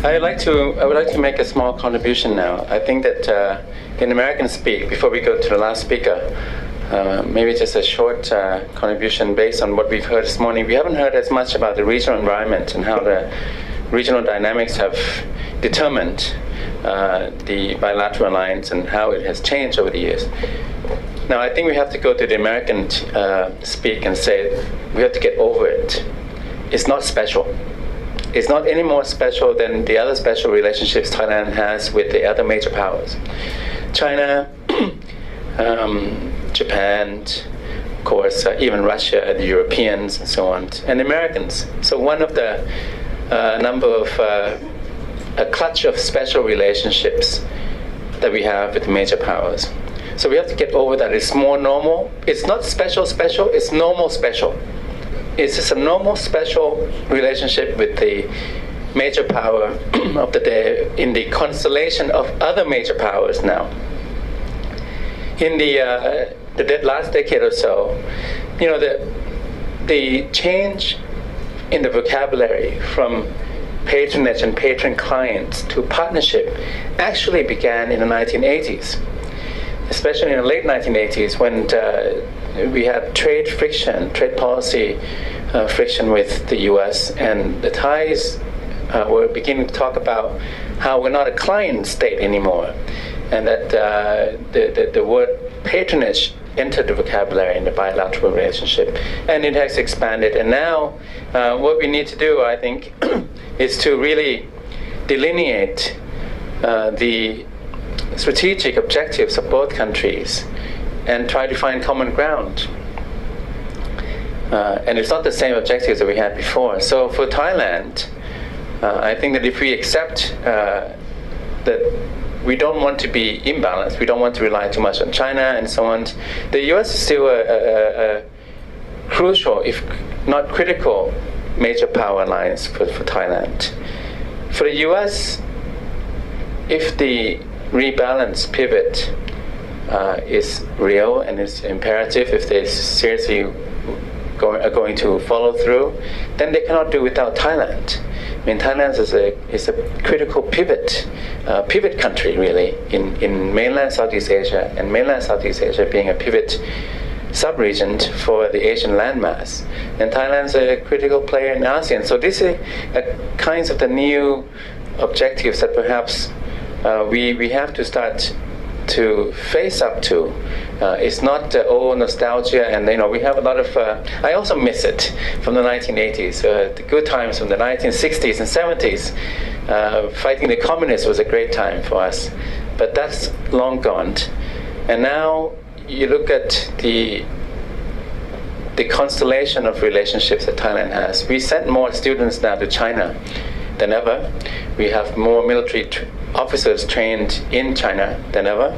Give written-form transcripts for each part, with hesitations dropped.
I would like to make a small contribution now. I think that in American speak, before we go to the last speaker, maybe just a short contribution based on what we've heard this morning. We haven't heard as much about the regional environment and how the regional dynamics have determined the bilateral alliance and how it has changed over the years. Now, I think we have to go to the American speak and say we have to get over it. It's not special. It's not any more special than the other special relationships Thailand has with the other major powers. China, Japan, of course, even Russia, the Europeans, and so on, and the Americans. So one of the number of a clutch of special relationships that we have with major powers. So we have to get over that. It's more normal. It's not special, it's normal special. It's just a normal special relationship with the major power of the day in the constellation of other major powers now. In the last decade or so, you know, the change in the vocabulary from patronage and patron clients to partnership actually began in the 1980s, especially in the late 1980s when we had trade friction, trade policy friction with the US, and the Thais were beginning to talk about how we're not a client state anymore, and that the word patronage entered the vocabulary in the bilateral relationship, and it has expanded. And now what we need to do, I think, is to really delineate the strategic objectives of both countries and try to find common ground. And it's not the same objectives that we had before. So for Thailand, I think that if we accept that we don't want to be imbalanced, we don't want to rely too much on China and so on, the US is still a crucial, if not critical, major power alliance for Thailand. For the US, if the rebalance pivot is real and is imperative, if they seriously are going to follow through, then they cannot do without Thailand. I mean, Thailand is a critical pivot country, really, in mainland Southeast Asia, and mainland Southeast Asia being a pivot sub-region for the Asian landmass. And Thailand's a critical player in ASEAN. So these are kinds of the new objectives that perhaps we have to start to face up to. It's not old nostalgia, and you know, we have a lot of. I also miss it from the 1980s, the good times from the 1960s and 70s. Fighting the communists was a great time for us, but that's long gone. And now you look at the constellation of relationships that Thailand has. We send more students now to China than ever. We have more military officers trained in China than ever.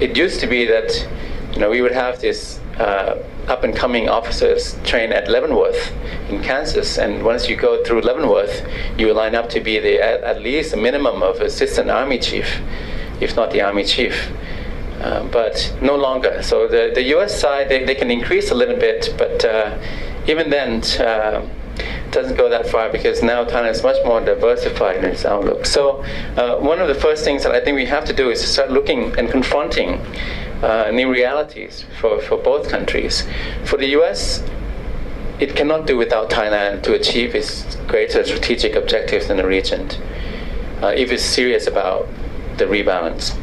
It used to be that, you know, we would have this up-and-coming officers trained at Leavenworth in Kansas, and once you go through Leavenworth, you line up to be at least a minimum of assistant army chief, if not the army chief. But no longer. So the US side, they can increase a little bit, but even then, doesn't go that far, because now Thailand is much more diversified in its outlook. So one of the first things that I think we have to do is to start looking and confronting new realities for both countries. For the US, it cannot do without Thailand to achieve its greater strategic objectives in the region, if it's serious about the rebalance.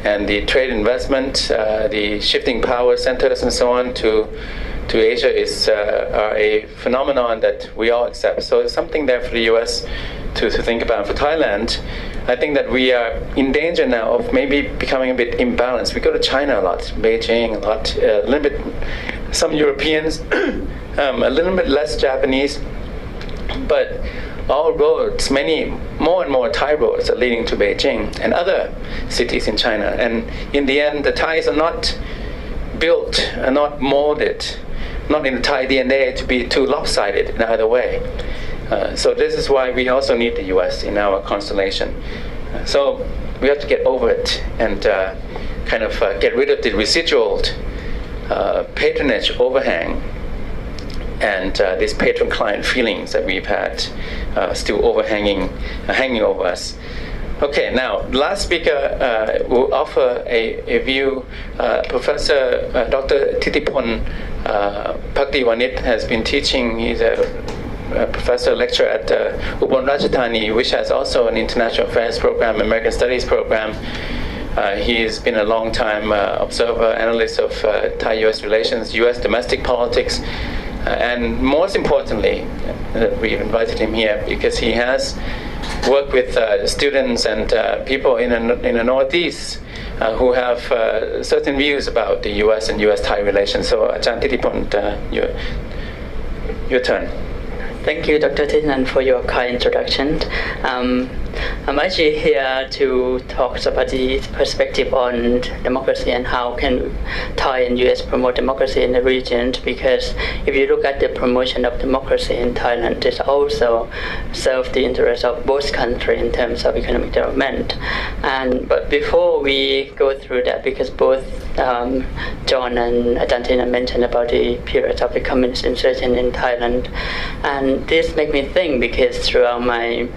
And the trade investment, the shifting power centers and so on to Asia are a phenomenon that we all accept. So it's something there for the US to think about. For Thailand, I think that we are in danger now of maybe becoming a bit imbalanced. We go to China a lot, Beijing a lot, a little bit, some Europeans, a little bit less Japanese, but all roads, more and more Thai roads are leading to Beijing and other cities in China. And in the end, the Thais are not built, are not molded, not in the Thai DNA to be too lopsided in either way. So this is why we also need the US in our constellation. So we have to get over it and kind of get rid of the residual patronage overhang and these patron-client feelings that we've had still hanging over us. Okay, now the last speaker will offer a view. Professor Dr. Titipon Phakdiwanit has been teaching. He's a professor lecturer at Ubon Ratchathani, which has also an international affairs program, American studies program. He's been a long time observer, analyst of Thai-US relations, US domestic politics, and most importantly, we've invited him here because he has worked with students and people in the Northeast who have certain views about the US and US-Thai relations. So, Ajahn Titipon, your turn. Thank you, Dr. Titinan, for your kind introduction. I'm actually here to talk about the perspective on democracy and how can Thai and US promote democracy in the region, because if you look at the promotion of democracy in Thailand, it also serves the interests of both countries in terms of economic development. But before we go through that, because both John and Ajahn Titinan mentioned about the period of the communist insurgency in Thailand, and this makes me think because throughout my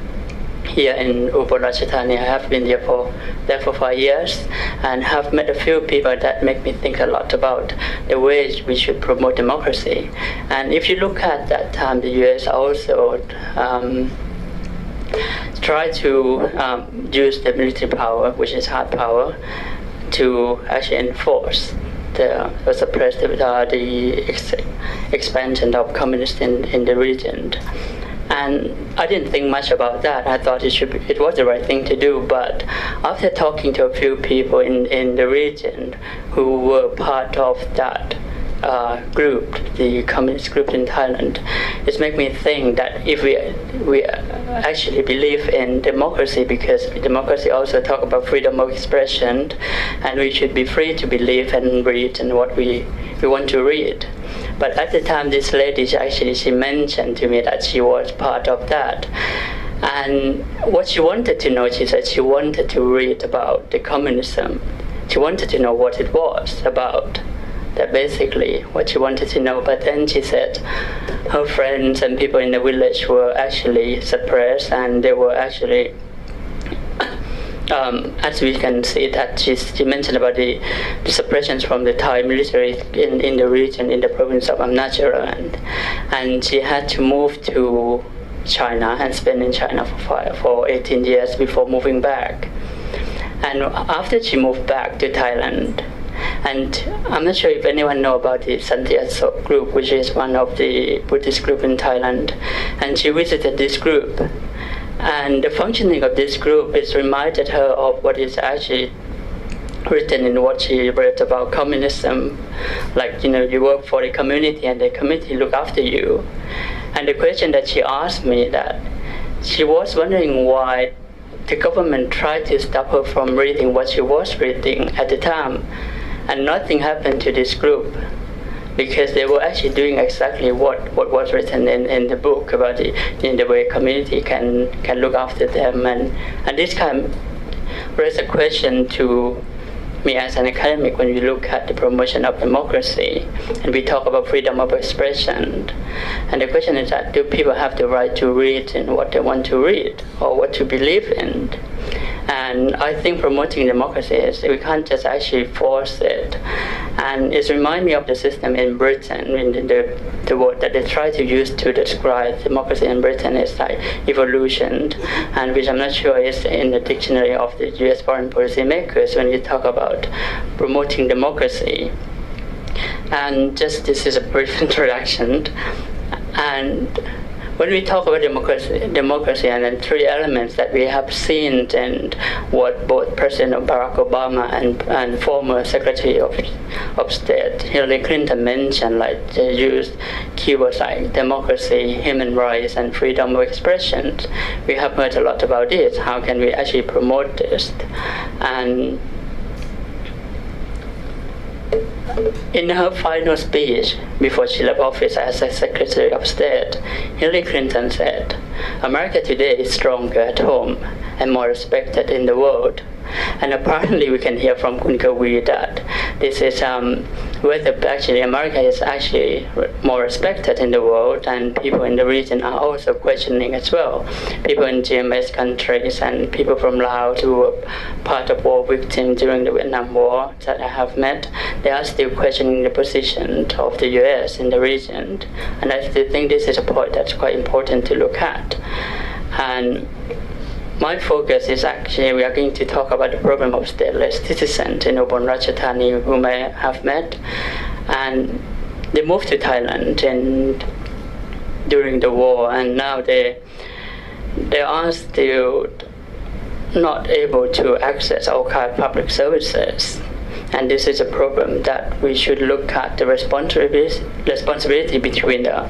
here in Ubon Ratchathani, I have been there for 5 years and have met a few people that make me think a lot about the ways we should promote democracy. And if you look at that time, the US also try to use the military power, which is hard power, to actually enforce or suppress the expansion of communists in the region. And I didn't think much about that. I thought it was the right thing to do. But after talking to a few people in the region who were part of that group, the communist group in Thailand, it made me think that if we actually believe in democracy, because democracy also talk about freedom of expression, and we should be free to believe and read and what we want to read. But at the time, this lady, she mentioned to me that she was part of that. And what she wanted to know, she said she wanted to read about the communism. She wanted to know what it was about. That basically what she wanted to know. But then she said her friends and people in the village were actually suppressed, and they were actually as we can see that she mentioned about the suppressions from the Thai military in the region, in the province of Amnacharaland, and she had to move to China and spend in China for 18 years before moving back. And after she moved back to Thailand, and I'm not sure if anyone know about the Santiago group, which is one of the Buddhist group in Thailand, and she visited this group. And the functioning of this group is reminded her of what is actually written in what she read about communism. Like, you work for the community and the community look after you. And the question that she asked me, that she was wondering why the government tried to stop her from reading what she was reading at the time. And nothing happened to this group, because they were actually doing exactly what was written in the book about the way community can look after them. And this kind of raised a question to me as an academic when we look at the promotion of democracy and we talk about freedom of expression. And the question is that, do people have the right to read in what they want to read or what to believe in? And I think promoting democracy is, we can't just actually force it. And it reminds me of the system in Britain, in the word that they try to use to describe democracy in Britain is like evolution, and which I'm not sure is in the dictionary of the US foreign policy makers when you talk about promoting democracy. And just this is a brief introduction. And when we talk about democracy and then three elements that we have seen and what both President Barack Obama and former Secretary of State Hillary Clinton mentioned, like they used keywords like democracy, human rights, and freedom of expression. We have heard a lot about this. How can we actually promote this? And in her final speech before she left office as a Secretary of State, Hillary Clinton said, "America today is stronger at home and more respected in the world. And apparently we can hear from Kun Kawi that this is whether actually America is actually more respected in the world, and people in the region are also questioning as well. People in GMS countries and people from Laos who were part of war victims during the Vietnam War that I have met, they are still questioning the position of the US in the region. And I still think this is a point that's quite important to look at. And my focus is actually we are going to talk about the problem of stateless citizens in Ubon Ratchathani whom I have met, and they moved to Thailand during the war, and now they are still not able to access all kind of public services. And this is a problem that we should look at the responsibility between the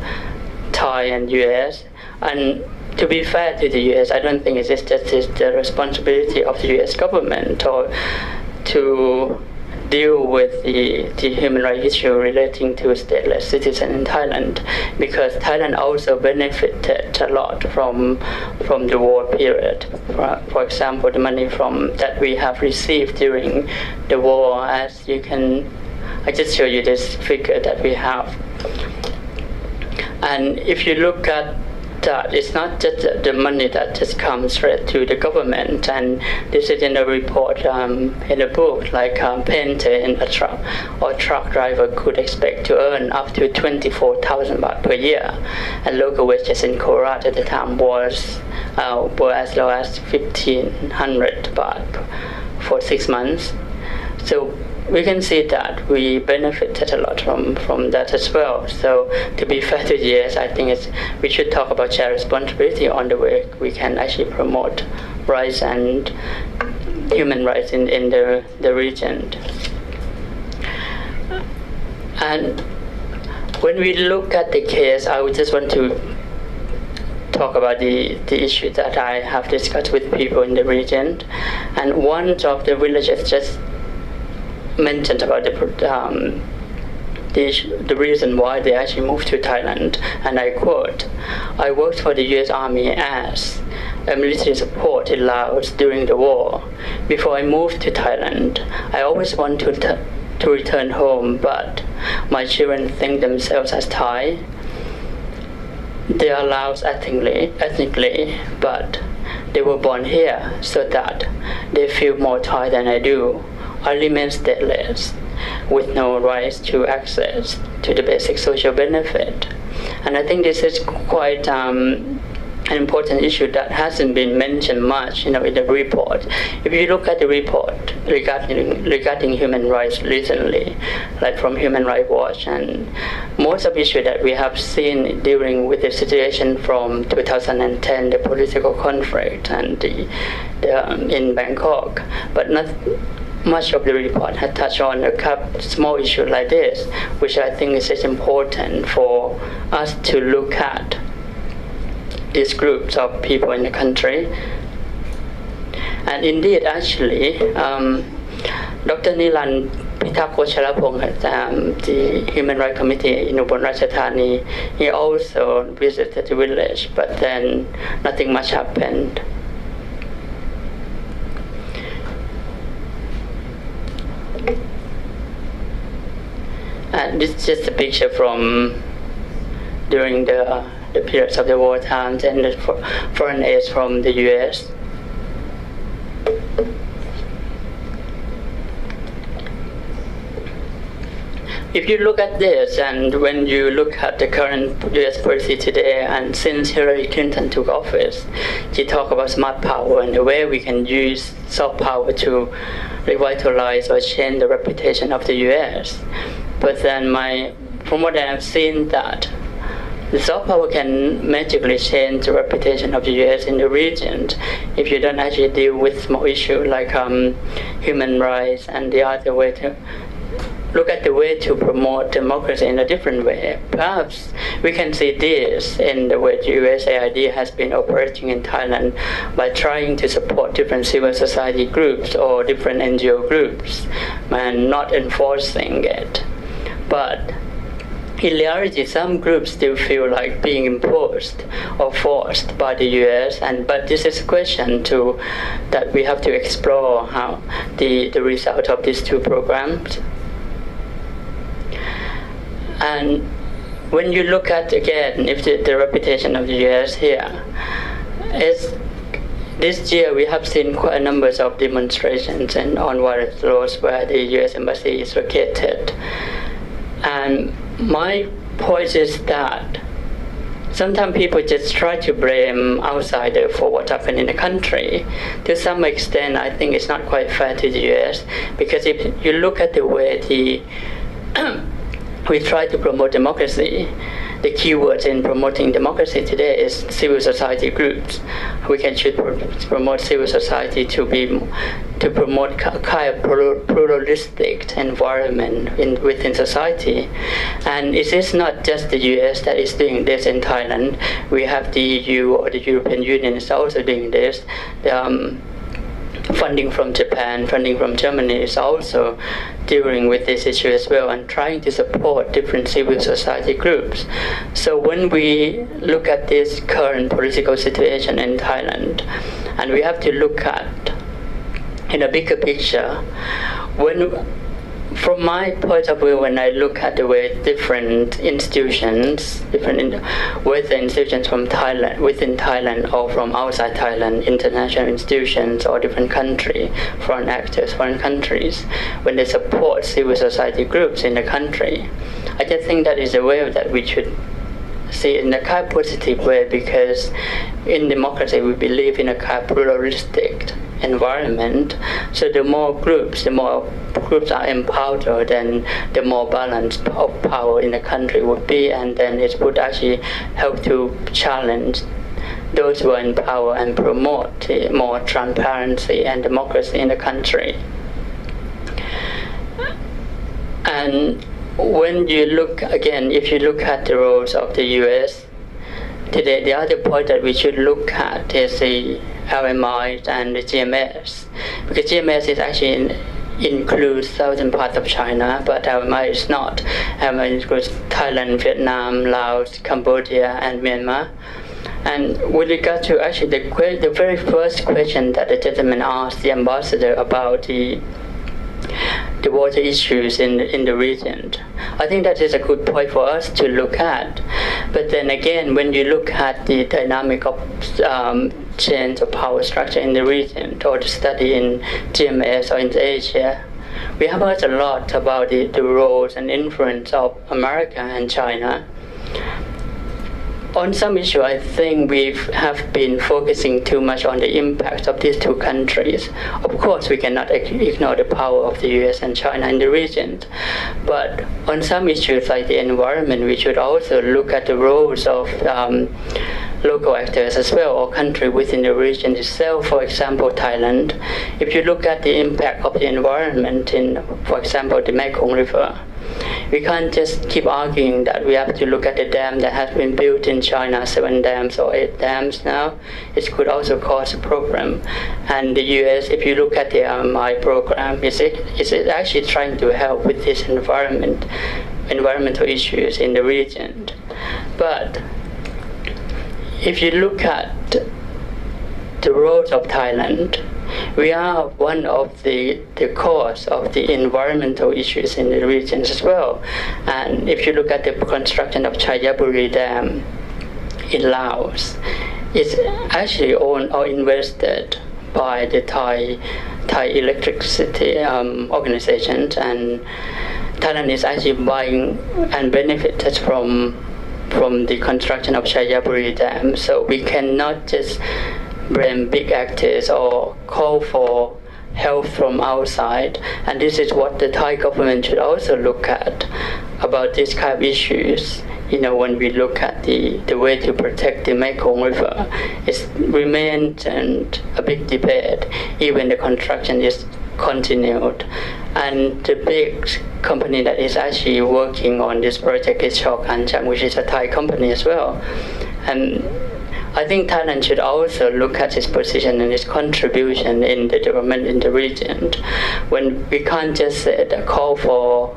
Thai and US. And to be fair to the US, I don't think it's just the responsibility of the US government or to deal with the human rights issue relating to stateless citizens in Thailand, because Thailand also benefited a lot from the war period. For example, the money that we have received during the war, as you can, I just show you this figure that we have. And if you look at that, it's not just the money that just comes straight to the government, and this is in a report in a book, like painter in a truck or truck driver could expect to earn up to 24,000 baht per year, and local wages in Korat at the time were as low as 1,500 baht for 6 months. So we can see that we benefited a lot from that as well. So to be fair to the US, I think we should talk about shared responsibility on the way we can actually promote rights and human rights in the region. And when we look at the case, I would just want to talk about the issue that I have discussed with people in the region. And one of the villages just mentioned about the reason why they actually moved to Thailand, and I quote, "I worked for the US Army as a military support in Laos during the war. Before I moved to Thailand, I always wanted to return home, but my children think themselves as Thai. They are Laos ethnically, but they were born here, so that they feel more Thai than I do. I remain stateless, with no rights to access to the basic social benefit." And I think this is quite an important issue that hasn't been mentioned much, in the report. If you look at the report regarding human rights recently, like from Human Rights Watch, and most of the issues that we have seen dealing with the situation from 2010, the political conflict and in Bangkok, but not much of the report had touched on a couple small issue like this, which I think is important for us to look at these groups of people in the country. And indeed, actually, Dr. Nilan Pitak-Wacharapong at the Human Rights Committee in Ubon Ratchathani, he also visited the village, but then nothing much happened. And this is just a picture from during the periods of the war times and the foreign aid from the US. If you look at this, and when you look at the current US policy today, and since Hillary Clinton took office, she talked about smart power and the way we can use soft power to revitalize or change the reputation of the US. But then from what I have seen, that the soft power can magically change the reputation of the US in the region if you don't actually deal with small issues like human rights and the other way to look at the way to promote democracy in a different way. Perhaps we can see this in the way the USAID has been operating in Thailand by trying to support different civil society groups or different NGO groups and not enforcing it. But in reality, some groups still feel like being imposed or forced by the U.S. But this is a question that we have to explore how the result of these two programs. And when you look at again, if the reputation of the U.S. here is. This year, we have seen quite a number of demonstrations on various roads where the U.S. Embassy is located. And my point is that sometimes people just try to blame outsiders for what happened in the country. To some extent, I think it's not quite fair to the U.S. because if you look at the way we try to promote democracy, the key words in promoting democracy today is civil society groups. We should promote civil society to promote a kind of pluralistic environment within society. And it is not just the US that is doing this in Thailand. We have the EU or the European Union is also doing this. Funding from Japan, funding from Germany is also dealing with this issue as well and trying to support different civil society groups. So when we look at this current political situation in Thailand, and we have to look at in a bigger picture, from my point of view, when I look at the way different institutions, whether institutions from Thailand, within Thailand or from outside Thailand, international institutions or different countries, foreign actors, foreign countries, when they support civil society groups in the country, I just think that is a way that we should see in a kind of positive way, because in democracy we believe in a kind of pluralistic environment. So the more groups are empowered, then the more balance of power in the country would be, and then it would actually help to challenge those who are in power and promote more transparency and democracy in the country. And when you look again, if you look at the roles of the US today, the other point that we should look at is the LMI and the GMS, because GMS is actually includes southern parts of China, but LMI is not. LMI includes Thailand, Vietnam, Laos, Cambodia, and Myanmar. And with regard to actually the very first question that the gentleman asked the ambassador about the water issues in the region, I think that is a good point for us to look at. But then again, when you look at the dynamic of change of power structure in the region, or the study in GMS or in Asia, we have heard a lot about the roles and influence of America and China. On some issue, I think we have been focusing too much on the impact of these two countries. Of course, we cannot ignore the power of the US and China in the region. But on some issues like the environment, we should also look at the roles of local actors as well, or country within the region itself. For example, Thailand. If you look at the impact of the environment in, for example, the Mekong River, we can't just keep arguing that we have to look at the dam that has been built in China, 7 dams or 8 dams now. It could also cause a problem. And the US, if you look at the RMI program, is actually trying to help with this environmental issues in the region. But if you look at the roles of Thailand, we are one of the cause of the environmental issues in the regions as well. And if you look at the construction of Chayaburi Dam in Laos, it's actually owned or invested by the Thai electricity organizations, and Thailand is actually buying and benefited from the construction of Chayaburi Dam. So we cannot just blame big actors or call for help from outside. And this is what the Thai government should also look at about these kind of issues. When we look at the way to protect the Mekong River, it remains a big debate. Even the construction is continued. And the big company that is actually working on this project is Chok Anchang, which is a Thai company as well. And I think Thailand should also look at its position and its contribution in the development in the region. When we can't just call for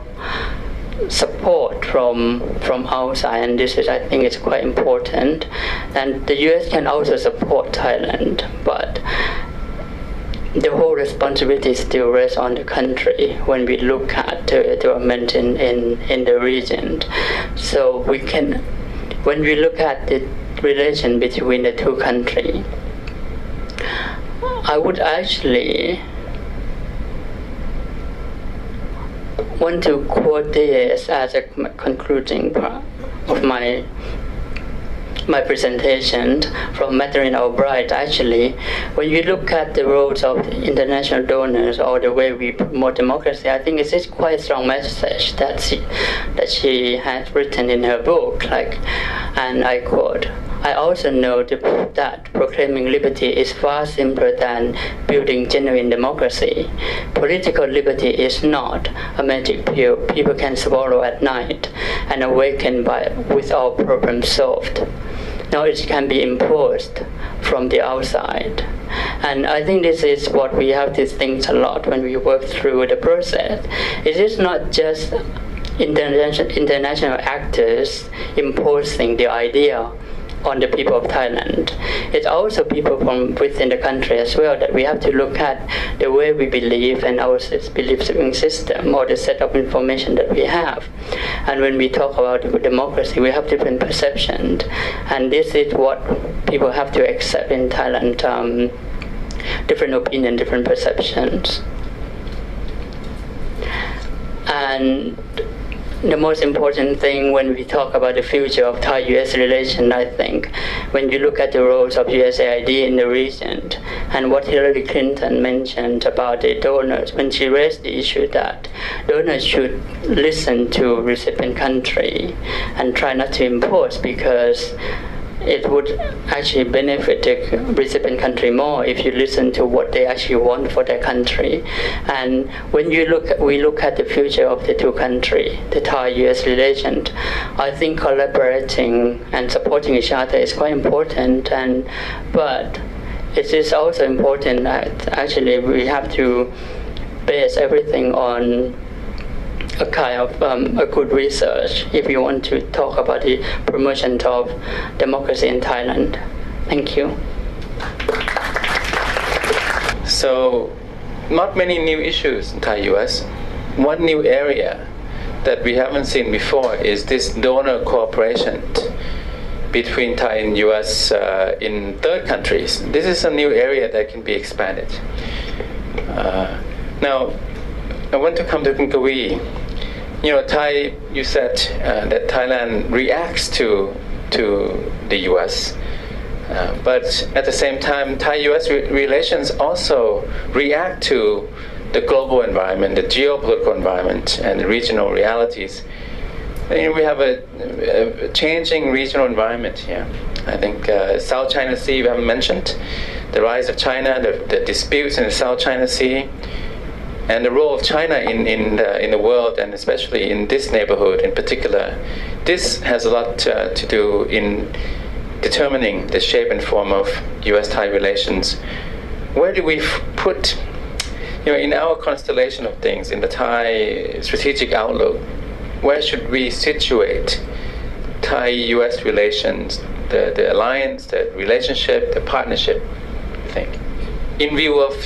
support from outside, and this is, I think, it's quite important. And the U.S. can also support Thailand, but the whole responsibility still rests on the country when we look at the development in the region. So we can, when we look at the relation between the two countries, I would actually want to quote this as a concluding part of my presentation from Madeline Albright. Actually, when you look at the roles of international donors or the way we promote democracy, I think it is quite a strong message that she has written in her book. And I quote, "I also know that proclaiming liberty is far simpler than building genuine democracy. Political liberty is not a magic pill people can swallow at night and awaken with all problems solved. Now it can be imposed from the outside." And I think this is what we have to think a lot when we work through the process. It is not just international actors imposing the idea on the people of Thailand. It's also people from within the country as well, that we have to look at the way we believe and our belief system or the set of information that we have. And when we talk about democracy, we have different perceptions. And this is what people have to accept in Thailand, different opinion, different perceptions. And the most important thing when we talk about the future of Thai-US relation, I think, when you look at the roles of USAID in the region and what Hillary Clinton mentioned about the donors, when she raised the issue that donors should listen to recipient country and try not to impose, because it would actually benefit the recipient country more if you listen to what they actually want for their country. And when we look at the future of the two countries, the Thai-US relation, I think collaborating and supporting each other is quite important. But it is also important that actually we have to base everything on a kind of a good research if you want to talk about the promotion of democracy in Thailand. Thank you. So, not many new issues in Thai-US. One new area that we haven't seen before is this donor cooperation between Thai and US in third countries. This is a new area that can be expanded. Now, I want to come to Khun Kavi. Thai, you said that Thailand reacts to the US. But at the same time, Thai-US relations also react to the global environment, the geopolitical environment, and the regional realities. We have a changing regional environment here. I think South China Sea, we haven't mentioned, the rise of China, the disputes in the South China Sea, and the role of China in the world, and especially in this neighborhood in particular. This has a lot to do in determining the shape and form of US-Thai relations. Where do we put, in our constellation of things, in the Thai strategic outlook, where should we situate Thai-US relations, the alliance, the relationship, the partnership, I think, in view of,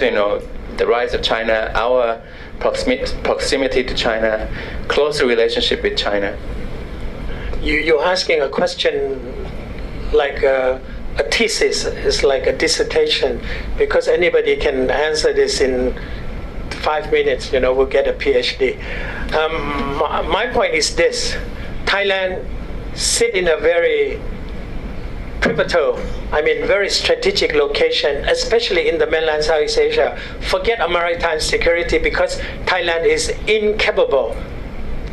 the rise of China, our proximity to China, closer relationship with China? You're asking a question like a thesis, it's like a dissertation, because anybody can answer this in 5 minutes, we'll get a PhD. My point is this: Thailand sit in a very pivotal, very strategic location, especially in the mainland Southeast Asia. Forget a maritime security, because Thailand is incapable.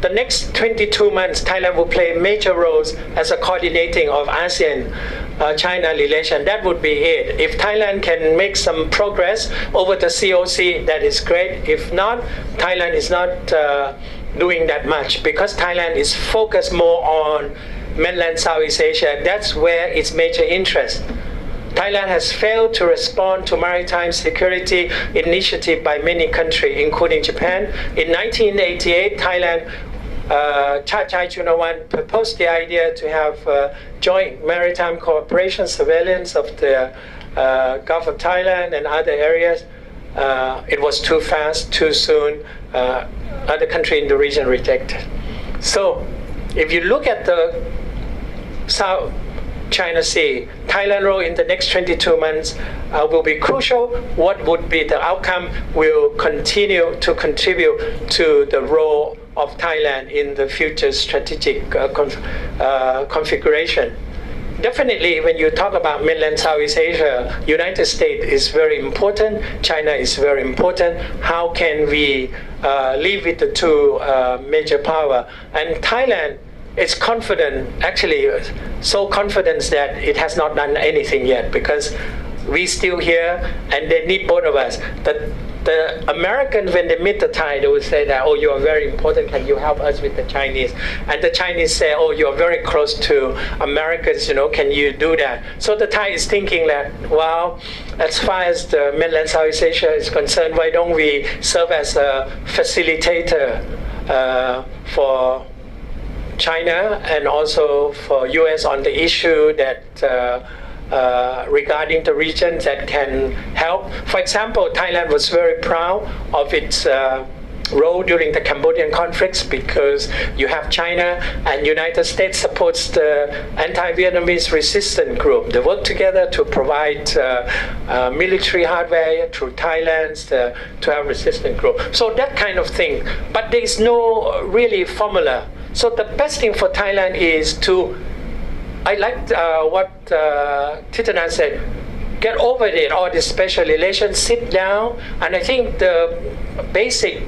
The next 22 months, Thailand will play major roles as a coordinating of ASEAN-China relation. That would be it. If Thailand can make some progress over the COC, that is great. If not, Thailand is not doing that much, because Thailand is focused more on mainland Southeast Asia. That's where its major interest. Thailand has failed to respond to maritime security initiative by many countries, including Japan. In 1988, Thailand Chai Chunawan proposed the idea to have joint maritime cooperation surveillance of the Gulf of Thailand and other areas. It was too fast, too soon. Other countries in the region rejected. So if you look at the South China Sea, Thailand role in the next 22 months will be crucial. What would be the outcome will continue to contribute to the role of Thailand in the future strategic configuration. Definitely, when you talk about mainland Southeast Asia, United States is very important, China is very important. How can we live with the two major power? And Thailand is confident, actually so confident that it has not done anything yet, because we still here and they need both of us. The Americans, when they meet the Thai, they will say that, oh, you are very important, can you help us with the Chinese? And the Chinese say, oh, you are very close to Americans, can you do that? So the Thai is thinking that, well, as far as the mainland Southeast Asia is concerned, why don't we serve as a facilitator for China and also for US on the issue that regarding the regions that can help. For example, Thailand was very proud of its role during the Cambodian conflicts, because you have China and United States supports the anti-Vietnamese resistance group. They work together to provide military hardware through Thailand to have resistance group. So that kind of thing. But there is no really formula. So the best thing for Thailand is to, I liked what Thitinan said, get over it, all this special relations, sit down, and I think the basic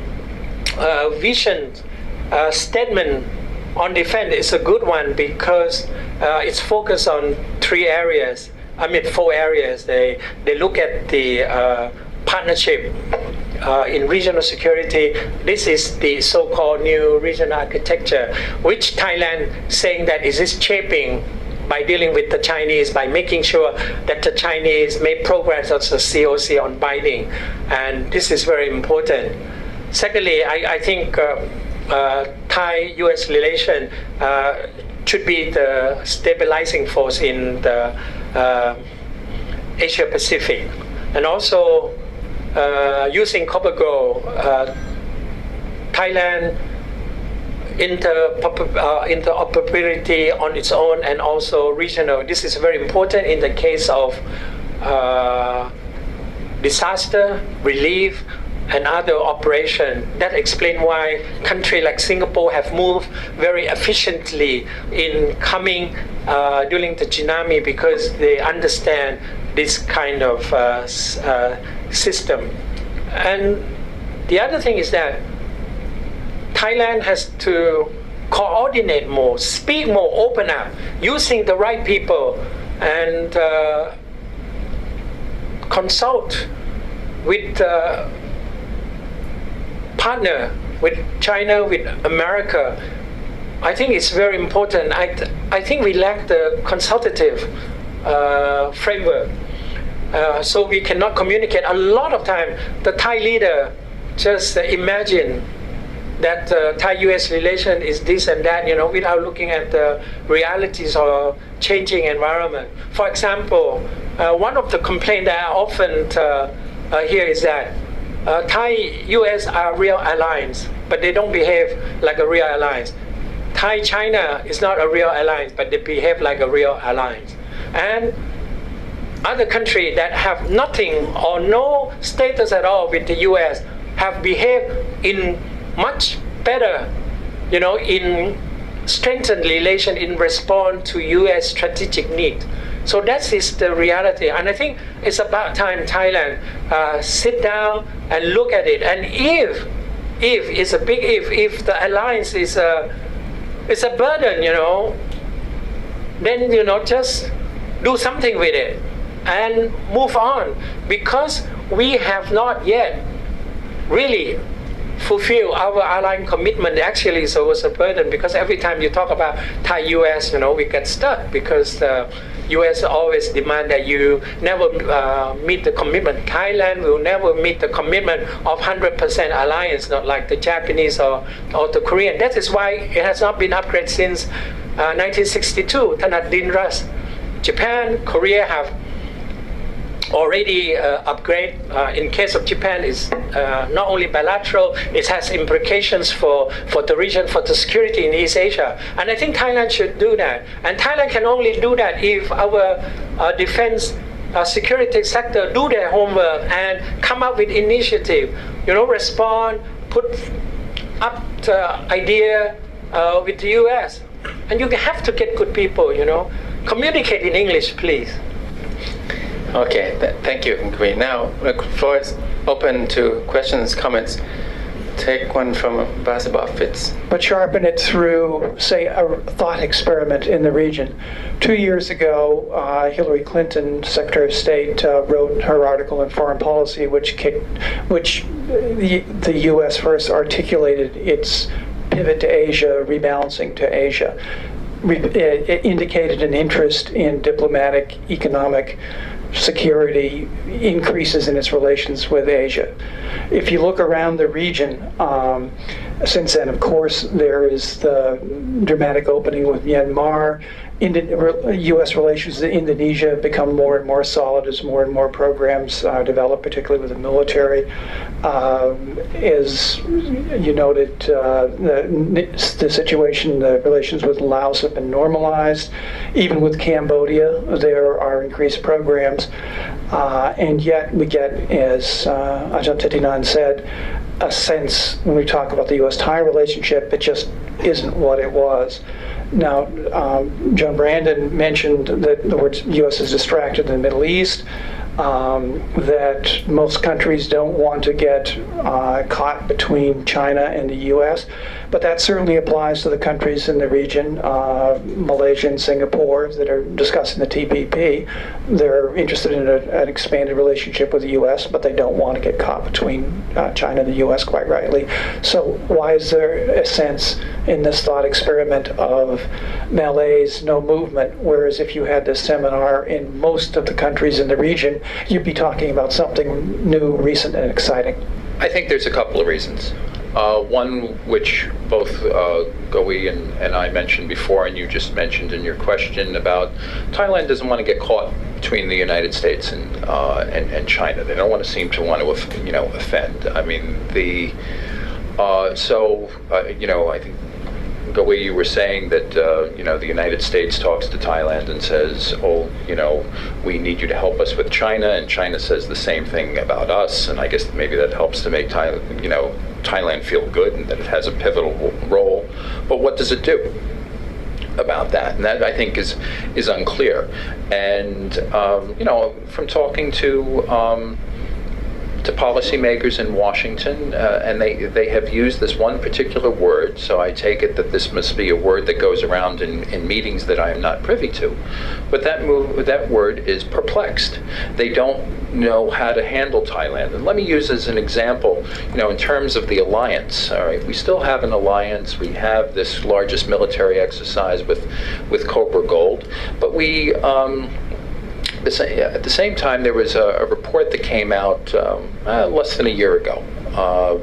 vision statement on defense is a good one, because it's focused on 4 areas. They look at the partnership in regional security. This is the so-called new regional architecture, which Thailand saying that is shaping by dealing with the Chinese, by making sure that the Chinese make progress on the COC on binding. And this is very important. Secondly, I think Thai-US relation should be the stabilizing force in the Asia Pacific. And also using copper gold, Thailand interoperability on its own and also regional. This is very important in the case of disaster relief and other operation. That explains why countries like Singapore have moved very efficiently in coming during the tsunami, because they understand this kind of system. And the other thing is that Thailand has to coordinate more, speak more, open up, using the right people, and consult with partner, with China, with America. I think it's very important. I think we lack the consultative framework. So we cannot communicate. A lot of time, the Thai leader just imagine that Thai-US relation is this and that, without looking at the realities or changing environment. For example, one of the complaints that I often hear is that Thai-US are real alliance, but they don't behave like a real alliance. Thai-China is not a real alliance, but they behave like a real alliance. And other countries that have nothing or no status at all with the US have behaved in much better, in strengthened relation in response to US strategic need. So that is the reality. And I think it's about time Thailand sit down and look at it. And if it's a big if the alliance is a burden, then, just do something with it and move on, because we have not yet really fulfill our alliance commitment. Actually, it was a burden, because every time you talk about Thai-US, we get stuck, because U.S. always demand that you never meet the commitment. Thailand will never meet the commitment of 100% alliance, not like the Japanese or the Korean. That is why it has not been upgraded since 1962. Thanat Dinras. Japan, Korea have already upgrade. In case of Japan, is not only bilateral, it has implications for the region, for the security in East Asia. And I think Thailand should do that. And Thailand can only do that if our defense security sector do their homework and come up with initiative, respond, put up the idea with the US. And you have to get good people, Communicate in English, please. Okay, thank you, Ngui. Now, the floor is open to questions, comments. Take one from Basabov Fitz. But sharpen it through, say, a thought experiment in the region. 2 years ago, Hillary Clinton, Secretary of State, wrote her article in Foreign Policy, which the U.S. first articulated its pivot to Asia, rebalancing to Asia. It indicated an interest in diplomatic, economic, security increases in its relations with Asia. If you look around the region, since then, of course, there is the dramatic opening with Myanmar. U.S. relations with Indonesia have become more and more solid as more and more programs develop, particularly with the military. As you noted, the situation, the relations with Laos have been normalized. Even with Cambodia, there are increased programs. And yet we get, as Ajahn Thitinan said, a sense when we talk about the U.S.-Thai relationship, it just isn't what it was. Now, John Brandon mentioned that the word U.S. is distracted in the Middle East, that most countries don't want to get caught between China and the U.S., but that certainly applies to the countries in the region, Malaysia and Singapore, that are discussing the TPP. They're interested in an expanded relationship with the U.S., but they don't want to get caught between China and the U.S., quite rightly. So why is there a sense in this thought experiment of malaise, no movement, whereas if you had this seminar in most of the countries in the region, you'd be talking about something new, recent, and exciting? I think there's a couple of reasons. One which both Goi and I mentioned before, and you just mentioned in your question about Thailand doesn't want to get caught between the United States and China. They don't want to seem to want to offend. I mean, I think Goi, you were saying that the United States talks to Thailand and says, we need you to help us with China, and China says the same thing about us, and I guess maybe that helps to make Thailand feel good and that it has a pivotal role. But what does it do about that? And that, I think, is unclear. And from talking to policymakers in Washington, and they have used this one particular word, so I take it that this must be a word that goes around in meetings that I am not privy to. But that word is perplexed. They don't know how to handle Thailand. And let me use as an example, in terms of the alliance, all right, we still have an alliance. We have this largest military exercise with Cobra Gold, but we at the same time, there was a report that came out less than a year ago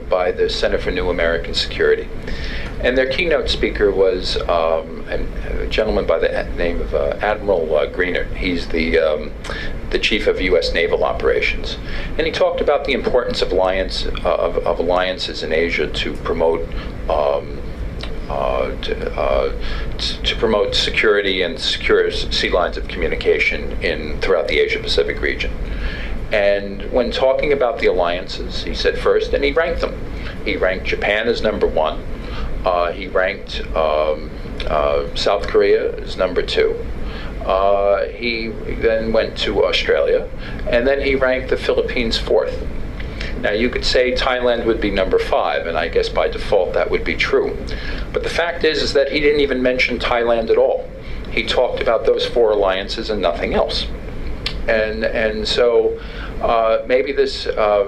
by the Center for New American Security. And their keynote speaker was a gentleman by the name of Admiral Greener. He's the chief of U.S. naval operations. And he talked about the importance of alliances in Asia to promote to promote security and secure sea lines of communication throughout the Asia-Pacific region. And when talking about the alliances, he said first, and he ranked them. He ranked Japan as number one. He ranked South Korea as number two. He then went to Australia, and then he ranked the Philippines fourth. Now, you could say Thailand would be number 5, and I guess by default that would be true. But the fact is that he didn't even mention Thailand at all. He talked about those 4 alliances and nothing else. And so maybe this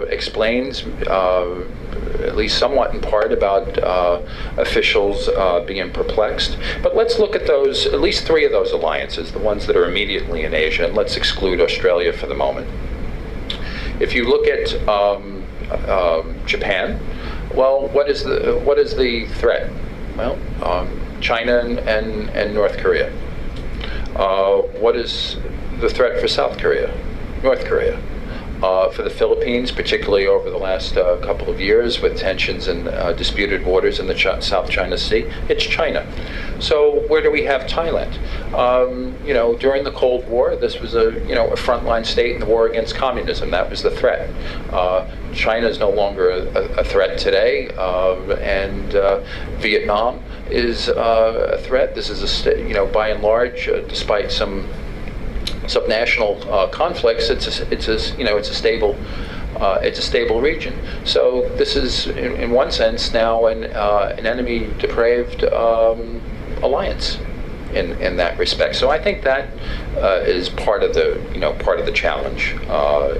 explains, at least somewhat in part, about officials being perplexed. But let's look at those, at least three of those alliances, the ones that are immediately in Asia, and let's exclude Australia for the moment. If you look at Japan, well, what is the threat? Well, China and North Korea. What is the threat for South Korea? North Korea. For the Philippines, particularly over the last couple of years with tensions and disputed waters in the South China Sea, it's China. So where do we have Thailand? During the Cold War, this was a frontline state in the war against communism. That was the threat. China is no longer a threat today, and Vietnam is a threat. This is by and large, despite some subnational conflicts, it's a stable region. So this is, in one sense, now an enemy depraved alliance in that respect. So I think that is part of the challenge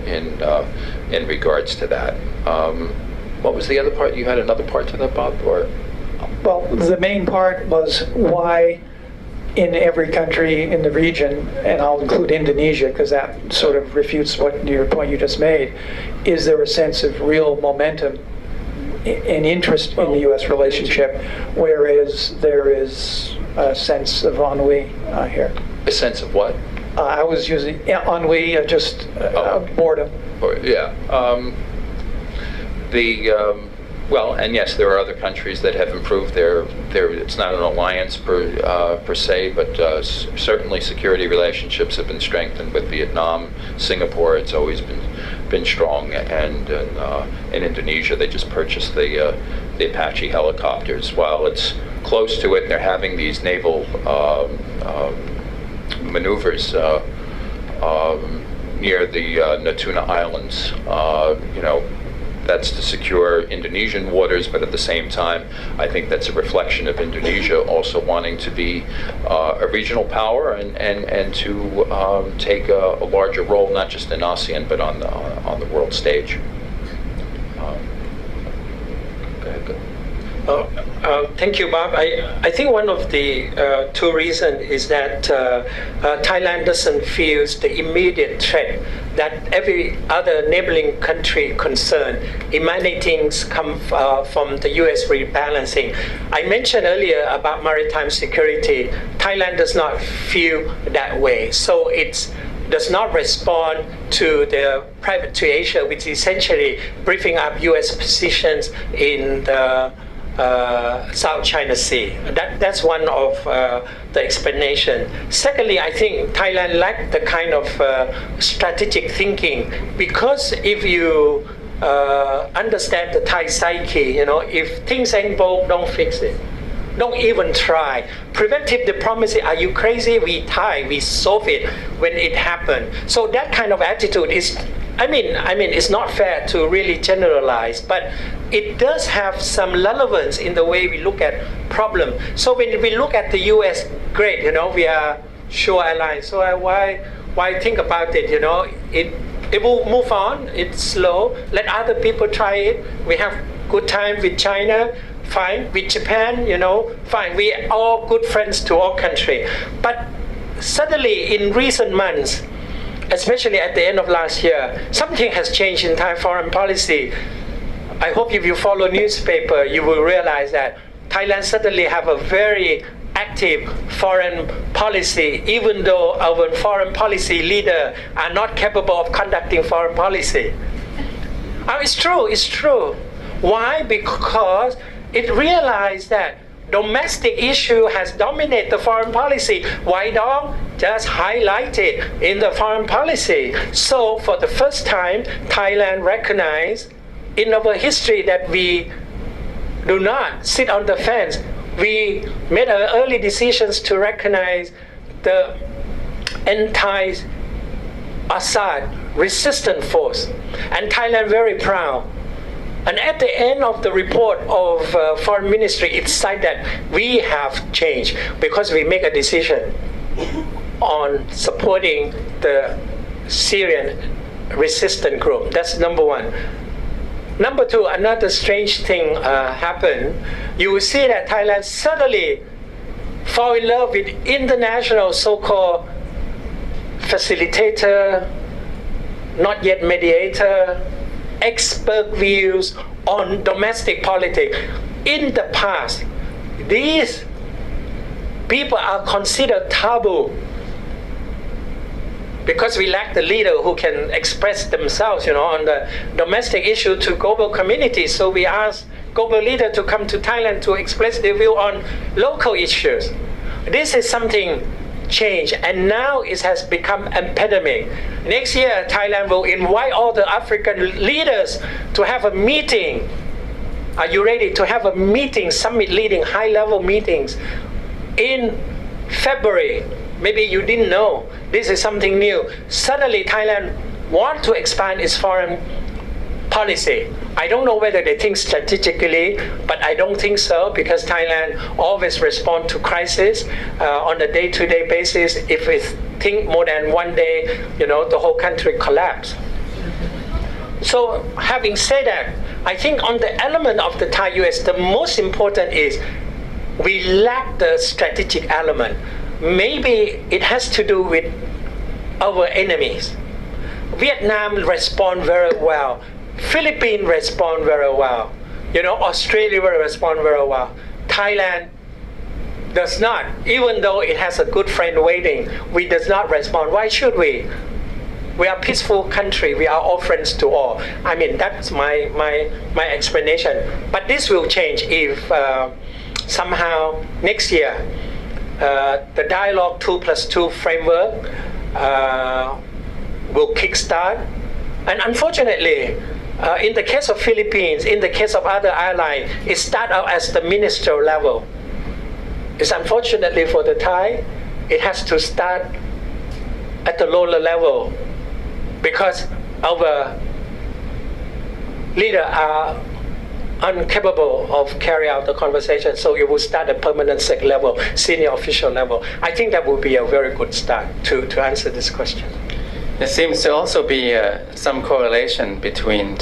in regards to that. What was the other part? You had another part to that, Bob, or? Well, the main part was why in every country in the region, and I'll include Indonesia because that sort of refutes your point you just made, is there a sense of real momentum and interest in the U.S. relationship, whereas there is a sense of ennui here. A sense of what? I was using ennui, just boredom. Yeah. Well, and yes, there are other countries that have improved their it's not an alliance per se, but certainly security relationships have been strengthened with Vietnam, Singapore. It's always been strong, and in Indonesia they just purchased the Apache helicopters. While it's close to it, they're having these naval maneuvers near the Natuna Islands. That's to secure Indonesian waters, but at the same time, I think that's a reflection of Indonesia also wanting to be a regional power and to take a larger role, not just in ASEAN, but on the world stage. Go ahead. Thank you, Bob. I think one of the two reasons is that Thailand doesn't feel the immediate threat that every other neighboring country concerned emanating from the U.S. rebalancing. I mentioned earlier about maritime security. Thailand does not feel that way, so it does not respond to the private to Asia, which is essentially briefing up U.S. positions in the South China Sea. That's one of the explanation. Secondly, I think Thailand lacked the kind of strategic thinking, because if you understand the Thai psyche, if things ain't broke, don't fix it. Don't even try. Preventive diplomacy, are you crazy? We solve it when it happened. So that kind of attitude is, I mean, it's not fair to really generalize, but it does have some relevance in the way we look at problem. So when we look at the U.S., great, we are sure allies. So why think about it? It will move on. It's slow. Let other people try it. We have good time with China. Fine. With Japan, fine. We are all good friends to all countries. But suddenly, in recent months, especially at the end of last year, something has changed in Thai foreign policy. I hope if you follow newspaper, you will realize that Thailand suddenly have a very active foreign policy, even though our foreign policy leaders are not capable of conducting foreign policy. It's true. Why? Because it realized that domestic issue has dominated the foreign policy. Why don't just highlight it in the foreign policy? So for the first time, Thailand recognized in our history that we do not sit on the fence. We made early decisions to recognize the anti-Assad resistant force, and Thailand very proud. And at the end of the report of Foreign Ministry, it said that we have changed because we make a decision on supporting the Syrian resistant group. That's number one. Number two, another strange thing happened. You will see that Thailand suddenly fall in love with international so-called facilitator, not yet mediator, expert views on domestic politics. In the past, these people are considered taboo because we lack the leader who can express themselves, on the domestic issue to global communities. So we ask global leader to come to Thailand to express their view on local issues. This is something changed, and now it has become epidemic. Next year, Thailand will invite all the African leaders to have a meeting. Are you ready to have a meeting, summit leading, high-level meetings in February? Maybe you didn't know. This is something new. Suddenly, Thailand wants to expand its foreign policy. I don't know whether they think strategically, but I don't think so, because Thailand always responds to crisis on a day-to-day basis. If it think more than one day, the whole country collapse. So having said that, I think on the element of the Thai-US, the most important is we lack the strategic element. Maybe it has to do with our enemies. Vietnam respond very well. Philippines respond very well. Australia will respond very well. Thailand does not. Even though it has a good friend waiting, we does not respond. Why should we? We are a peaceful country. We are all friends to all. I mean, that's my explanation. But this will change if somehow next year the dialogue 2+2 framework will kickstart. And unfortunately, in the case of Philippines, in the case of other allies, it started out as the ministerial level. It's unfortunately for the Thai, it has to start at the lower level, because our leaders are incapable of carrying out the conversation. So it will start at permanent sec level, senior official level. I think that would be a very good start to answer this question. There seems to also be some correlation between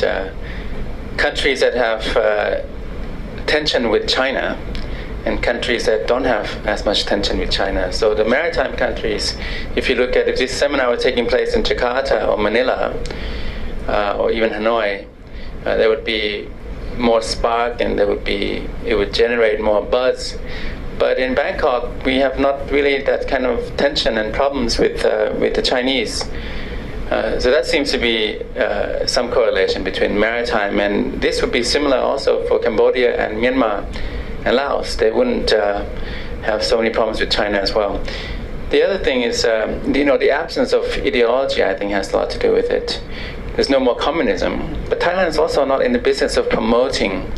countries that have tension with China and countries that don't have as much tension with China. So the maritime countries, if you look at if this seminar was taking place in Jakarta or Manila or even Hanoi, there would be more spark and it would generate more buzz. But in Bangkok, we have not really that kind of tension and problems with the Chinese. So that seems to be some correlation between maritime, and this would be similar also for Cambodia and Myanmar and Laos. They wouldn't have so many problems with China as well. The other thing is, the absence of ideology, I think, has a lot to do with it. There's no more communism. But Thailand is also not in the business of promoting,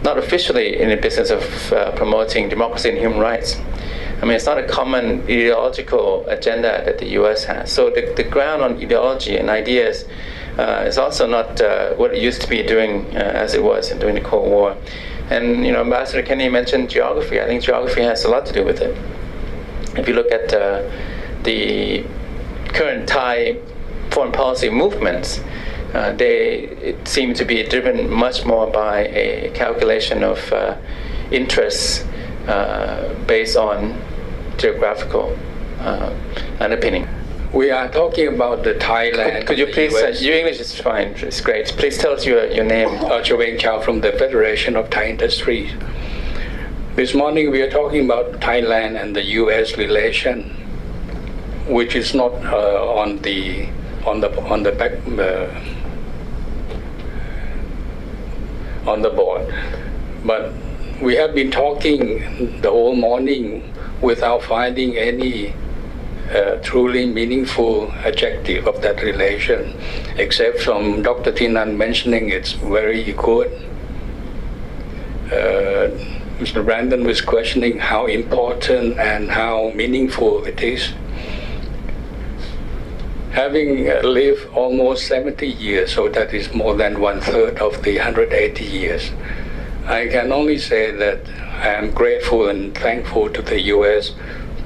not officially in the business of promoting democracy and human rights. I mean, it's not a common ideological agenda that the US has. So the ground on ideology and ideas is also not what it used to be doing as it was during the Cold War. And, Ambassador Kenny mentioned geography. I think geography has a lot to do with it. If you look at the current Thai foreign policy movements, they seem to be driven much more by a calculation of interests based on geographical underpinning. We are talking about the Thailand. Could you please, your English is fine, it's great. Please tell us your name. Chaweng Chow from the Federation of Thai Industries. This morning we are talking about Thailand and the U.S. relation, which is not on the board, but we have been talking the whole morning without finding any truly meaningful adjective of that relation, except from Dr. Tinan mentioning it's very good. Mr. Brandon was questioning how important and how meaningful it is. Having lived almost 70 years, so that is more than 1/3 of the 180 years, I can only say that I am grateful and thankful to the U.S.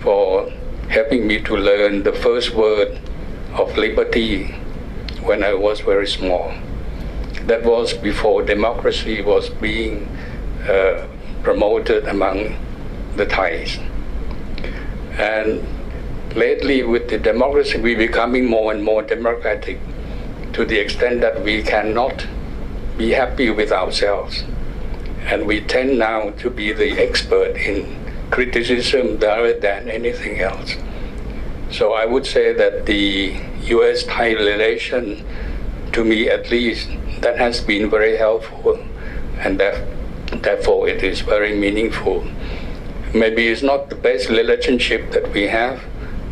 for helping me to learn the first word of liberty when I was very small. That was before democracy was being promoted among the Thais. And lately, with the democracy, we're becoming more and more democratic to the extent that we cannot be happy with ourselves. And we tend now to be the expert in criticism rather than anything else. So I would say that the US-Thai relation, to me at least, that has been very helpful, and therefore it is very meaningful. Maybe it's not the best relationship that we have,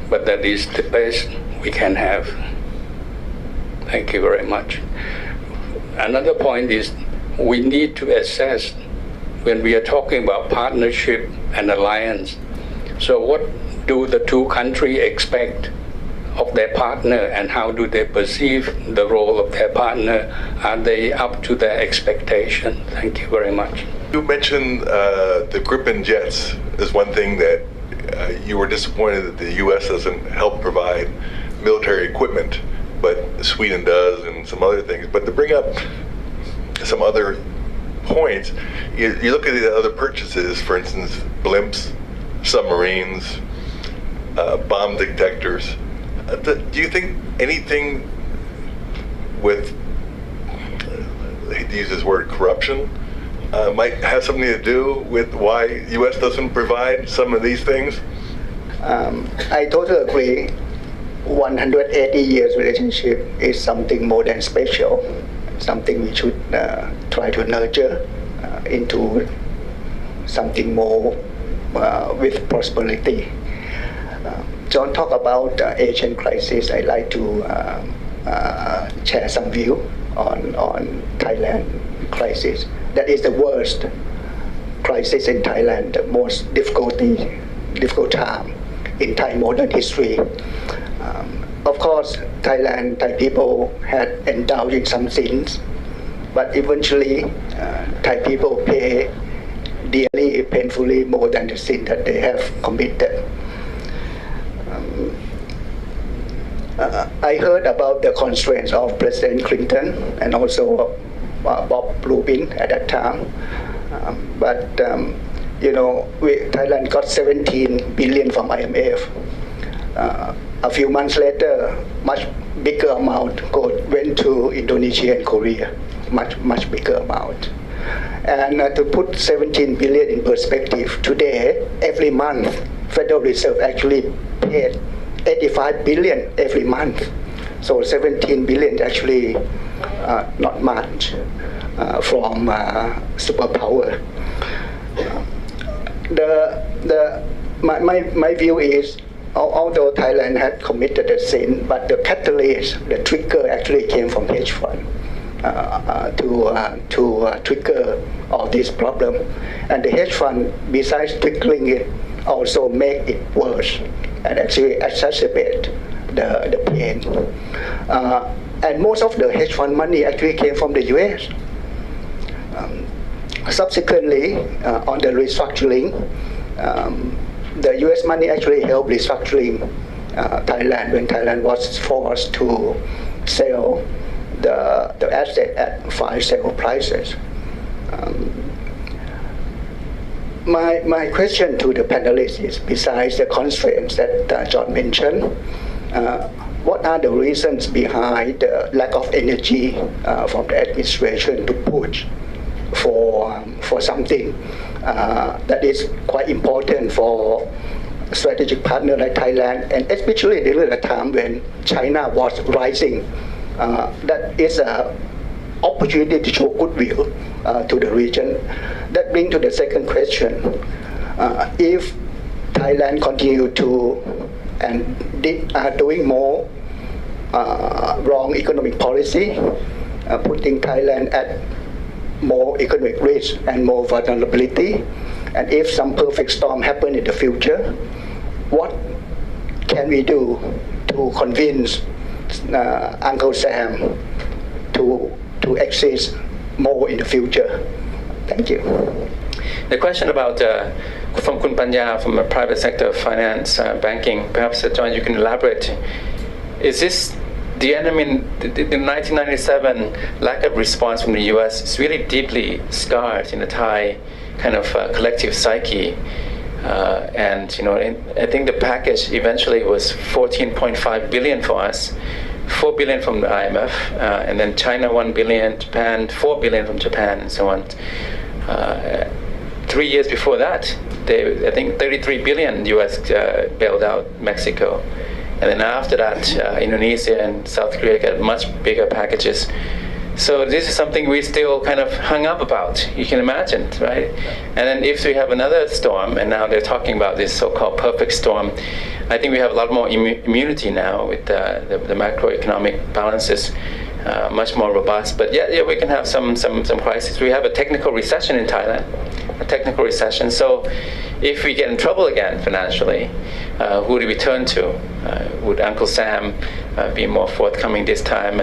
but that is the best we can have. Thank you very much. Another point is we need to assess when we are talking about partnership and alliance. So what do the two countries expect of their partner, and how do they perceive the role of their partner? Are they up to their expectation? Thank you very much. You mentioned the Gripen jets as one thing that you were disappointed that the U.S. doesn't help provide military equipment, but Sweden does, and some other things. But to bring up some other points, you look at the other purchases, for instance, blimps, submarines, bomb detectors. Do you think anything with, I hate to use this word, corruption, might have something to do with why U.S. doesn't provide some of these things? I totally agree. 180 years relationship is something more than special, something we should try to nurture into something more with prosperity. John talked about Asian crisis. I'd like to share some view on Thailand crisis. That is the worst crisis in Thailand, the most difficult time in Thai modern history. Of course, Thai people had indulged in some sins, but eventually Thai people pay dearly, painfully more than the sin that they have committed. I heard about the constraints of President Clinton and also Bob Rubin at that time. Thailand got 17 billion from IMF. A few months later, much bigger amount went to Indonesia and Korea, much bigger amount. And to put 17 billion in perspective, today, every month, Federal Reserve actually paid 85 billion every month. So 17 billion actually not much from superpower. My view is, although Thailand had committed a sin, but the catalyst, the trigger actually came from hedge fund to trigger all this problem. And the hedge fund, besides triggering it, also make it worse and actually exacerbate the pain. And most of the hedge fund money actually came from the US. Subsequently, on the restructuring, the US money actually helped restructuring Thailand when Thailand was forced to sell the asset at fire sale prices. My question to the panelists is, besides the constraints that John mentioned, what are the reasons behind the lack of energy from the administration to push for something that is quite important for a strategic partner like Thailand, and especially during the time when China was rising? That is an opportunity to show goodwill to the region. That brings to the second question. If Thailand continue to and are doing more wrong economic policy, putting Thailand at more economic risk and more vulnerability, and if some perfect storm happen in the future, what can we do to convince Uncle Sam to exist more in the future? Thank you. The question about from Kun Panya, from a private sector finance, banking, perhaps John, you can elaborate is this the end? I mean, the 1997 lack of response from the U.S. is really deeply scarred in the Thai kind of collective psyche. And I think the package eventually was 14.5 billion for us, 4 billion from the IMF, and then China 1 billion, Japan 4 billion from Japan, and so on. 3 years before that, I think 33 billion US bailed out Mexico. And then after that, Indonesia and South Korea got much bigger packages. So this is something we still kind of hung up about. You can imagine, right? And then if we have another storm, and now they're talking about this so-called perfect storm, I think we have a lot more immunity now with the macroeconomic balances much more robust. But yeah, we can have some crisis. We have a technical recession in Thailand, a technical recession. So if we get in trouble again financially, who do we turn to? Would Uncle Sam be more forthcoming this time?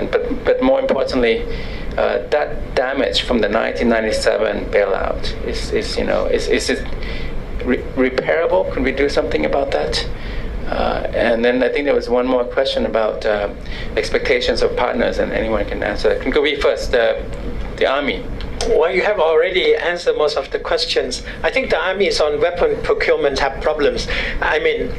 But more importantly, that damage from the 1997 bailout is it repairable? Can we do something about that? And then I think there was one more question about expectations of partners, and anyone can answer. Can go first. The Army. Well, you have already answered most of the questions. I think the armies on weapon procurement have problems. I mean,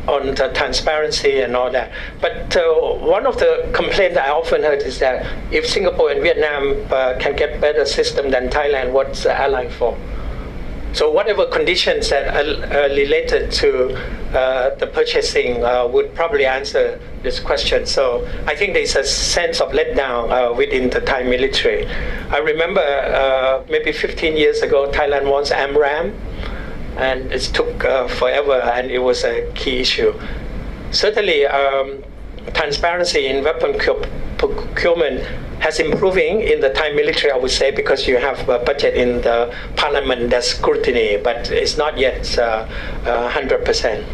on the transparency and all that. But one of the complaints I often heard is that if Singapore and Vietnam can get better system than Thailand, what's the ally for? So whatever conditions that are related to the purchasing would probably answer this question. So I think there's a sense of letdown within the Thai military. I remember maybe 15 years ago, Thailand wants AMRAAM, and it took forever, and it was a key issue. Certainly, transparency in weapon procurement has improving in the Thai military, I would say, because you have a budget in the parliament that's scrutiny, but it's not yet 100%.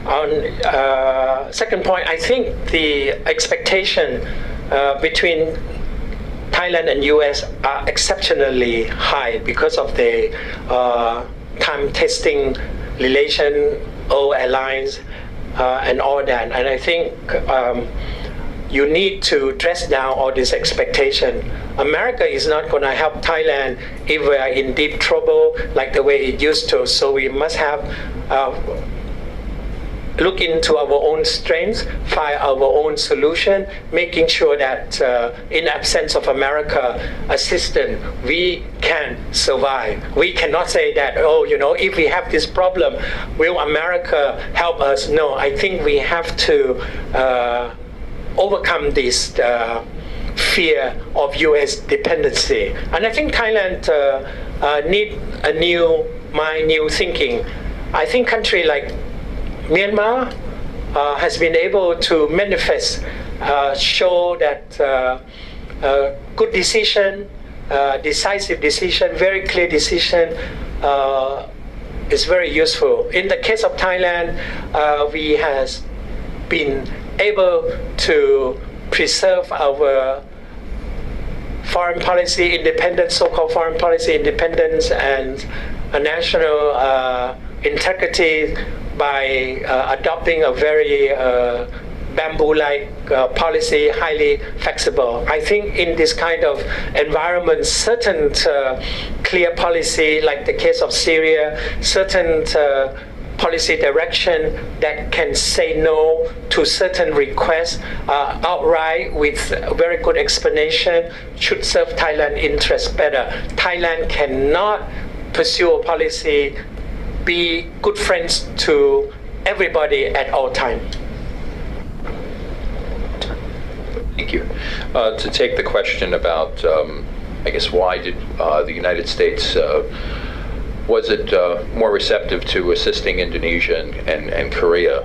On second point, I think the expectation between Thailand and US are exceptionally high because of the time testing relation, old alliance, and all that. And I think you need to dress down all this expectation. America is not going to help Thailand if we are in deep trouble like the way it used to. So we must have look into our own strengths, find our own solution, making sure that in absence of America assistance, we can survive. We cannot say that, if we have this problem, will America help us? No, I think we have to overcome this fear of US dependency. And I think Thailand need a new mind, new thinking. I think country like Myanmar has been able to manifest, show that good decision, decisive decision, very clear decision is very useful. In the case of Thailand, we has been able to preserve our foreign policy independence, so-called foreign policy independence, and a national integrity by adopting a very bamboo-like policy, highly flexible. I think in this kind of environment, certain clear policy, like the case of Syria, certain policy direction that can say no to certain requests outright with very good explanation should serve Thailand interests better. Thailand cannot pursue a policy, be good friends to everybody at all times. Thank you. To take the question about, I guess, why did the United States was it more receptive to assisting Indonesia and Korea?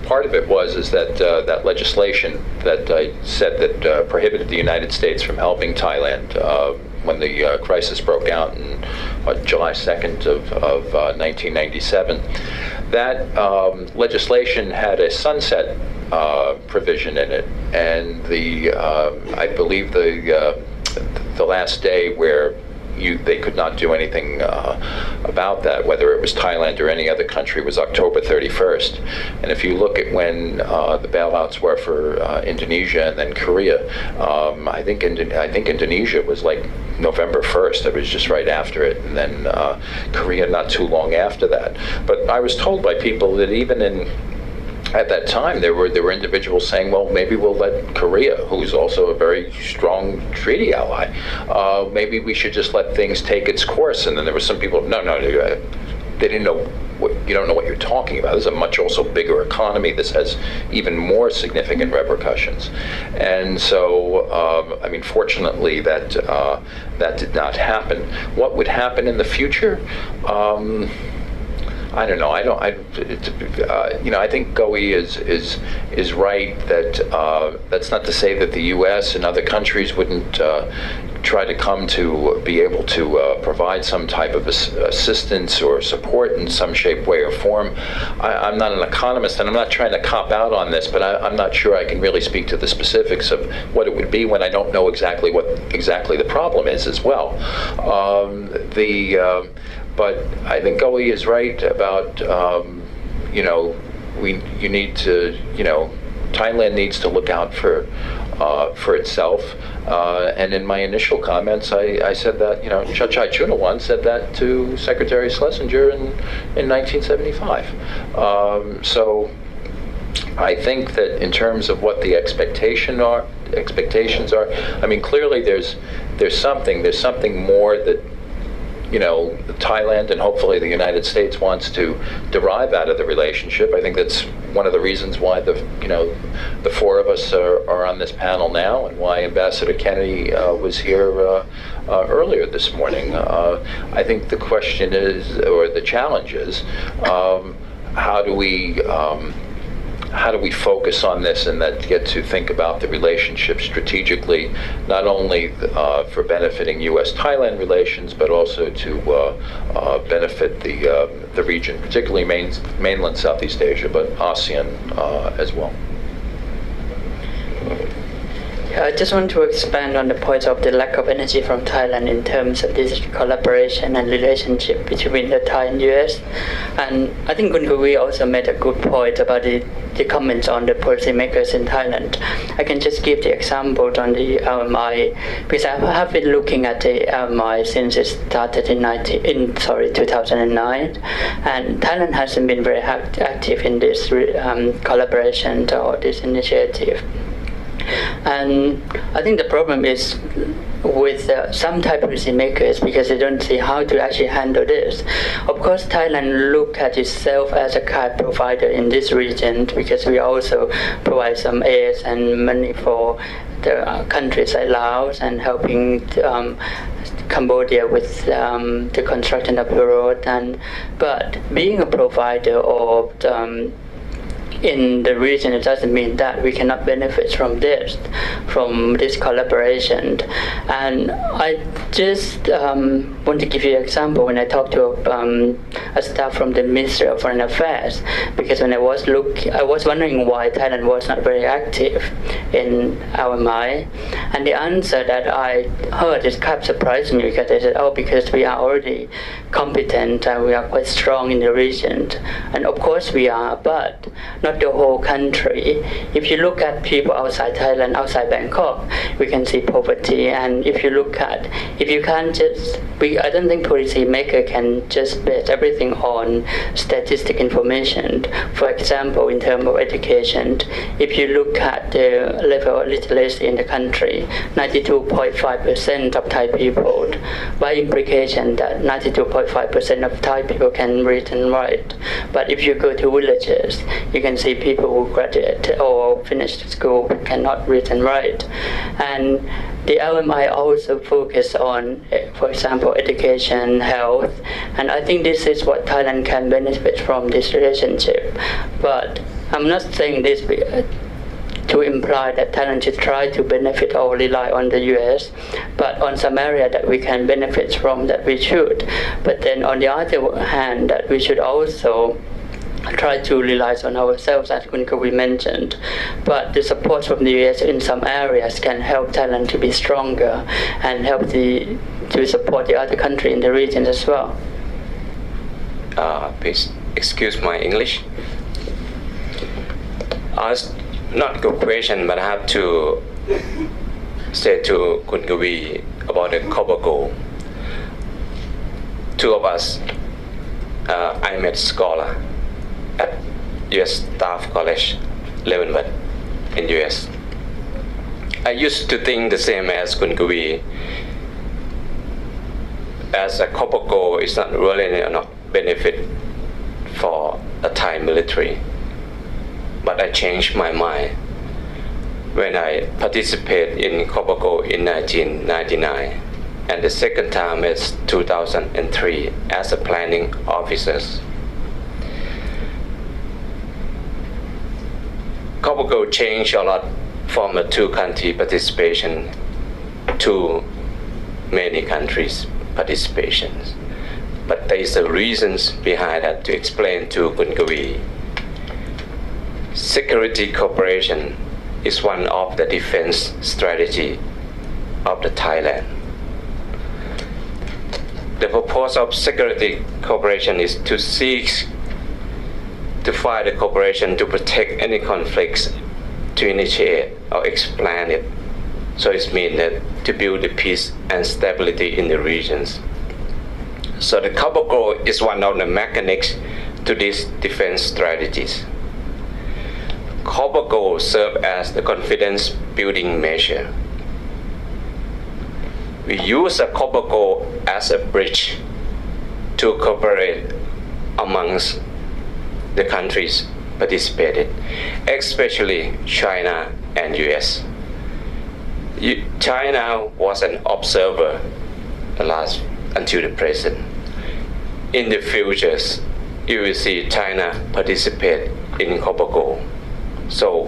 Part of it is that that legislation that I said that prohibited the United States from helping Thailand when the crisis broke out on July 2nd of 1997. That legislation had a sunset provision in it, and I believe the last day where they could not do anything about that, whether it was Thailand or any other country, was October 31st. And if you look at when the bailouts were for Indonesia and then Korea, I think Indonesia was like November 1st. It was just right after it, and then Korea not too long after that. But I was told by people that even at that time, there were individuals saying, well, maybe we'll let Korea, who's also a very strong treaty ally, maybe we should just let things take its course. And then there were some people, no, they didn't know. You don't know what you're talking about. This is a much also bigger economy. This has even more significant repercussions. And so, I mean, fortunately, that did not happen. What would happen in the future? I don't know. I think Goey is right that that's not to say that the U.S. and other countries wouldn't try to come to be able to provide some type of assistance or support in some shape, way, or form. I'm not an economist, and I'm not trying to cop out on this, but I'm not sure I can really speak to the specifics of what it would be when I don't know exactly what the problem is as well. But I think Goey is right about, you need to, Thailand needs to look out for itself. And in my initial comments, I said that, Chachai Chunawan said that to Secretary Schlesinger in 1975. So I think that in terms of what the expectations are, I mean, clearly there's something more that Thailand and hopefully the United States wants to derive out of the relationship. I think that's one of the reasons why the four of us are on this panel now, and why Ambassador Kennedy was here earlier this morning. I think the question is, or the challenge is, how do we focus on this and that get to think about the relationship strategically, not only for benefiting U.S.-Thailand relations, but also to benefit the region, particularly mainland Southeast Asia, but ASEAN as well. I just want to expand on the point of the lack of energy from Thailand in terms of this collaboration and relationship between the Thai and US. And I think Kun Kui also made a good point about the comments on the policymakers in Thailand. I can just give the example on the LMI, because I have been looking at the LMI since it started in 2009, and Thailand hasn't been very active in this collaboration or this initiative. And I think the problem is with some Thai policymakers, because they don't see how to actually handle this. Of course, Thailand look at itself as a key provider in this region, because we also provide some aid and money for the countries like Laos and helping Cambodia with the construction of the road. But being a provider of in the region, it doesn't mean that we cannot benefit from this collaboration. And I just want to give you an example when I talked to a staff from the Ministry of Foreign Affairs, because when I was wondering why Thailand was not very active in LMI, and the answer that I heard is kind of surprised me, because they said, because we are already competent and we are quite strong in the region. And of course we are, but not the whole country. If you look at people outside Thailand, outside Bangkok, we can see poverty. And if you can't just, I don't think policymaker can just base everything on statistic information. For example, in terms of education, if you look at the level of literacy in the country, 92.5% of Thai people, by implication that 92.5% of Thai people can read and write. But if you go to villages, you can see people who graduate or finish school cannot read and write. And the LMI also focus on, for example, education, health, and I think this is what Thailand can benefit from this relationship. But I'm not saying this to imply that Thailand should try to benefit or rely on the US, but on some area that we can benefit from, that we should. But then on the other hand, that we should also try to rely on ourselves, as Kun Kavi mentioned. But the support from the US in some areas can help Thailand to be stronger and help to support the other country in the region as well. Please excuse my English. Not good question, but I have to say to Kun Kavi about the copper gold. Two of us, I met scholar at US Staff College, Leavenworth in US. I used to think the same as Kun Kavi, as a copper gold is not really enough benefit for a Thai military. But I changed my mind when I participated in copper gold in 1999, and the second time is 2003 as a planning officer. Copper gold changed a lot from a two-country participation to many countries' participations. But there is a reasons behind that to explain to Kun Kavi. Security cooperation is one of the defense strategy of the Thailand. The purpose of security cooperation is to seek to find the cooperation to protect any conflicts, to initiate or explain it. So it means that to build the peace and stability in the regions. So the copper gold is one of the mechanics to these defense strategies. Copper gold serves as the confidence building measure. We use a copper gold as a bridge to cooperate amongst the countries participated, especially China and US. China was an observer until the present. In the futures, you will see China participate in copper gold. So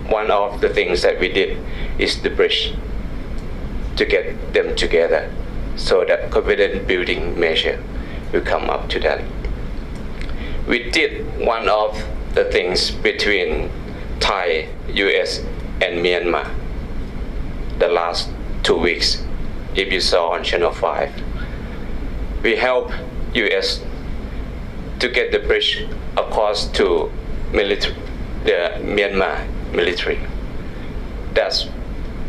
one of the things that we did is the bridge to get them together, so that confidence building measure will come up to that. We did one of the things between Thai, US, and Myanmar the last 2 weeks, if you saw on Channel 5. We helped US to get the bridge across to the Myanmar military. That's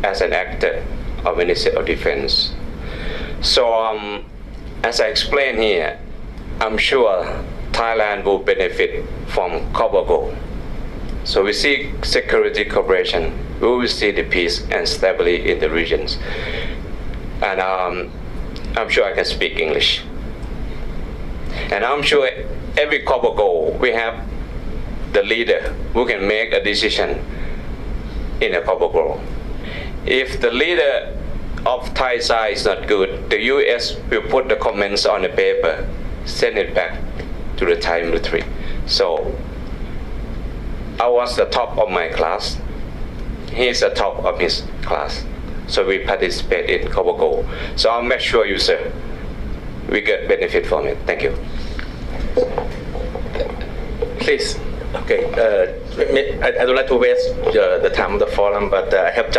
as an actor of Ministry of Defense. So as I explained here, I'm sure Thailand will benefit from copper gold. So we see security cooperation, we will see the peace and stability in the regions. And I'm sure I can speak English. And I'm sure every copper gold, we have the leader who can make a decision in a copper gold. If the leader of Thai side is not good, the US will put the comments on the paper, send it back to the Thai military. So I was the top of my class. He's the top of his class. So we participate in copper gold. So I'll make sure you, sir, we get benefit from it. Thank you. Please. Okay, I don't like to waste the time of the forum, but I have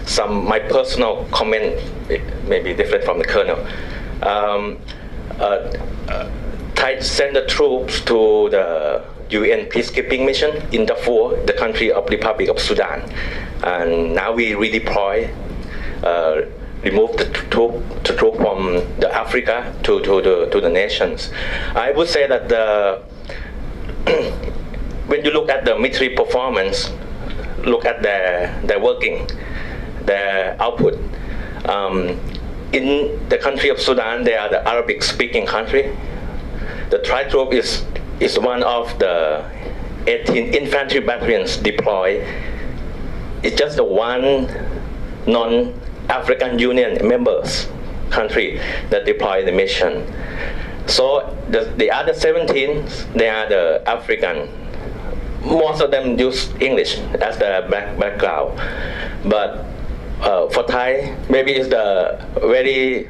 some my personal comment, maybe different from the Colonel. Thai sent the troops to the UN peacekeeping mission in Darfur, the country of Republic of Sudan, and now we redeploy, remove the troop from the Africa to the nations. I would say that when you look at the military performance, look at their working, their output. In the country of Sudan, they are the Arabic-speaking country. The Thai troop is one of the 18 infantry battalions deployed. It's just the one non-African Union members country that deployed the mission. So the other 17, they are the African. Most of them use English as the background, but for Thai, maybe it's the very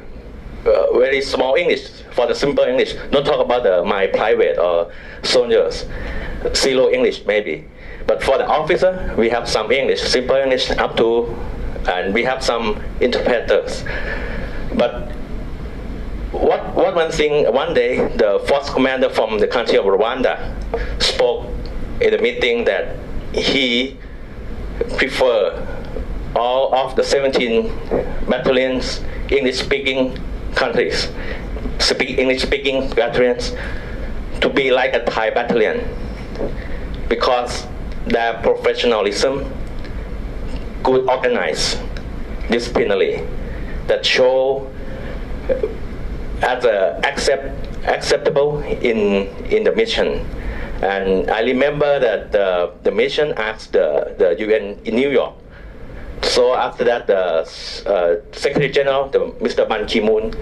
very small English, for the simple English. Not talk about my private or soldiers, zero English maybe. But for the officer, we have some English, simple English up to, and we have some interpreters. But one thing, one day, the force commander from the country of Rwanda spoke in a meeting that he prefer all of the 17 battalions, English-speaking countries, English-speaking battalions, to be like a Thai battalion, because their professionalism, good organized, disciplinary, that show as acceptable in the mission. And I remember that the mission asked the UN in New York. So after that, the Secretary General, Mr. Ban Ki-moon,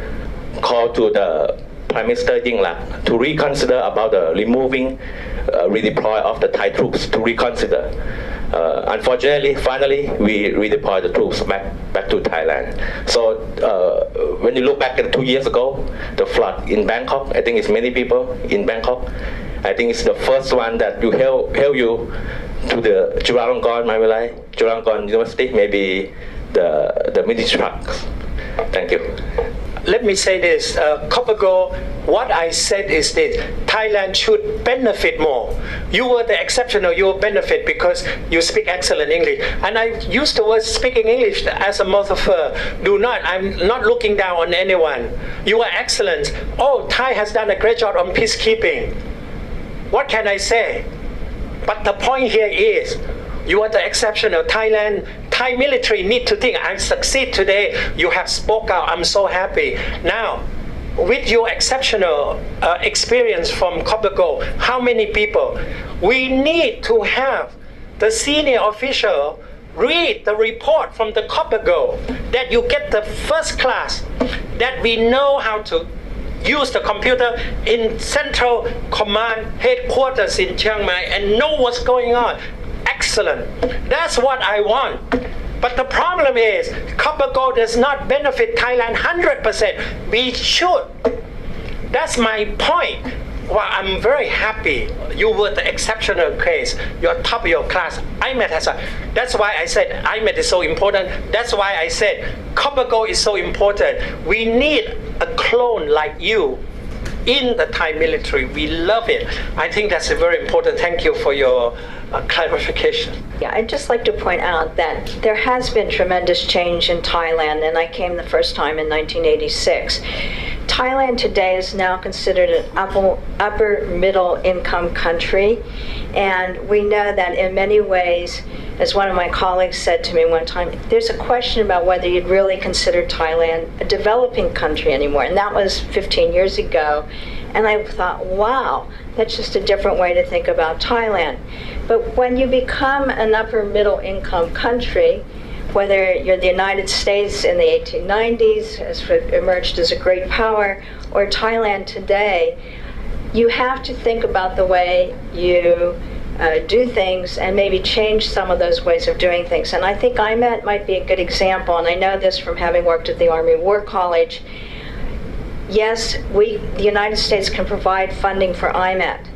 called to the Prime Minister Yingluck to reconsider about the removing, redeploy of the Thai troops, to reconsider. Unfortunately, finally, we redeployed the troops back to Thailand. So when you look back at 2 years ago, the flood in Bangkok, I think it's many people in Bangkok. I think it's the first one that you help you to the Chulalongkorn University, maybe the mini trucks. Thank you. Let me say this, Copago, what I said is this: Thailand should benefit more. You were the exceptional, you will benefit because you speak excellent English. And I use the word speaking English as a metaphor. I'm not looking down on anyone. You are excellent. Oh, Thai has done a great job on peacekeeping. What can I say? But the point here is, you are the exceptional. Thai military need to think, I succeed today. You have spoke out. I'm so happy. Now, with your exceptional experience from Copago, how many people? We need to have the senior official read the report from the Copago, that you get the first class, that we know how to use the computer in Central Command headquarters in Chiang Mai and know what's going on. Excellent. That's what I want. But the problem is, Copago does not benefit Thailand 100%. We should. That's my point. Well, I'm very happy. You were the exceptional case. You're top of your class. IMET has that's why I said IMET is so important. That's why I said Copago is so important. We need a clone like you in the Thai military. We love it. I think that's very important. Thank you for your clarification. Yeah, I'd just like to point out that there has been tremendous change in Thailand, and I came the first time in 1986. Thailand today is now considered an upper middle income country, and we know that in many ways, as one of my colleagues said to me one time, there's a question about whether you'd really consider Thailand a developing country anymore, and that was 15 years ago. And I thought, wow, that's just a different way to think about Thailand. But when you become an upper middle income country, whether you're the United States in the 1890s, has emerged as a great power, or Thailand today, you have to think about the way you do things and maybe change some of those ways of doing things. And I think IMET might be a good example, and I know this from having worked at the Army War College. Yes, the United States can provide funding for IMET,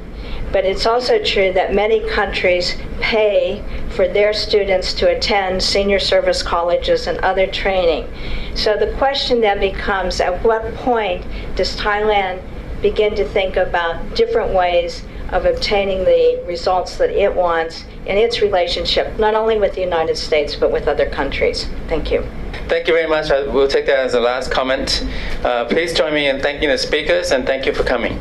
but it's also true that many countries pay for their students to attend senior service colleges and other training. So the question then becomes, at what point does Thailand begin to think about different ways of obtaining the results that it wants in its relationship, not only with the United States, but with other countries? Thank you. Thank you very much. We'll take that as the last comment. Please join me in thanking the speakers, and thank you for coming.